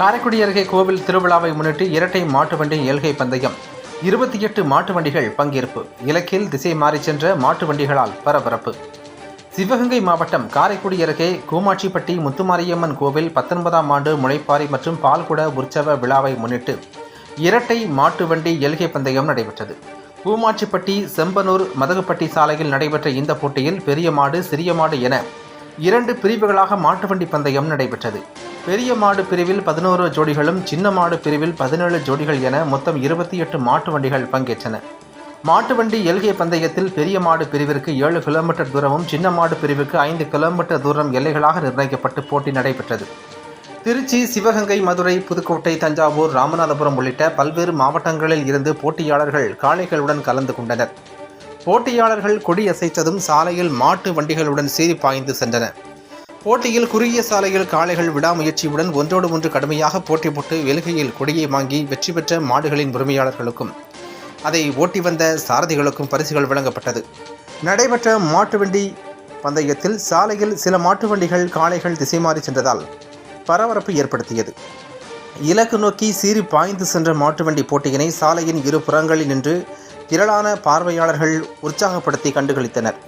காரைக்குடி அருகே கோவில் திருவிழாவை முன்னிட்டு இரட்டை மாட்டு வண்டி எல்கை பந்தயம். 28 மாட்டு வண்டிகள் பங்கேற்பு. இலக்கில் திசை மாறிச் சென்ற மாட்டு வண்டிகளால் பரபரப்பு. சிவகங்கை மாவட்டம் காரைக்குடி அருகே கூமாட்சிப்பட்டி முத்துமாரியம்மன் கோவில் 19ஆம் ஆண்டு முளைப்பாரி மற்றும் பால்குட உற்சவ விழாவை முன்னிட்டு இரட்டை மாட்டு வண்டி எல்கை பந்தயம் நடைபெற்றது. கூமாட்சிப்பட்டி செம்பனூர் மதகுப்பட்டி சாலையில் நடைபெற்ற இந்த போட்டியில் பெரிய மாடு சிறிய மாடு என 2 பிரிவுகளாக மாட்டு வண்டி பந்தயம் நடைபெற்றது. பெரிய மாடு பிரிவில் 11 ஜோடிகளும் சின்ன மாடு பிரிவில் 17 ஜோடிகள் என மொத்தம் 28 மாட்டு வண்டிகள் பங்கேற்றன. மாட்டு வண்டி எல்கை பந்தயத்தில் பெரிய மாடு பிரிவிற்கு 7 கிலோமீட்டர் தூரமும் சின்ன மாடு பிரிவுக்கு 5 கிலோமீட்டர் தூரம் எல்லைகளாக நிர்ணயிக்கப்பட்டு போட்டி நடைபெற்றது. திருச்சி, சிவகங்கை, மதுரை, புதுக்கோட்டை, தஞ்சாவூர், ராமநாதபுரம் உள்ளிட்ட பல்வேறு மாவட்டங்களில் இருந்து போட்டியாளர்கள் காளைகளுடன் கலந்து கொண்டனர். போட்டியாளர்கள் கொடி அசைத்ததும் சாலையில் மாட்டு வண்டிகளுடன் சீறி பாய்ந்து சென்றனர். போட்டியில் குறுகிய சாலையில் காளைகள் விடாமுயற்சியுடன் ஒன்றோடு ஒன்று கடுமையாக போட்டி போட்டு வெலுகையில் கொடியை வாங்கி வெற்றி பெற்ற மாடுகளின் உரிமையாளர்களுக்கும் அதை ஓட்டி வந்த சாரதிகளுக்கும் பரிசுகள் வழங்கப்பட்டது. நடைபெற்ற மாட்டு வண்டி பந்தயத்தில் சாலையில் சில மாட்டு வண்டிகள் காளைகள் திசை மாறி சென்றதால் பரபரப்பு ஏற்படுத்தியது. இலக்கு நோக்கி சீறி பாய்ந்து சென்ற மாட்டு வண்டி போட்டியினை சாலையின் இரு புறங்களில் நின்று திரளான பார்வையாளர்கள் உற்சாகப்படுத்தி கண்டுகளித்தனர்.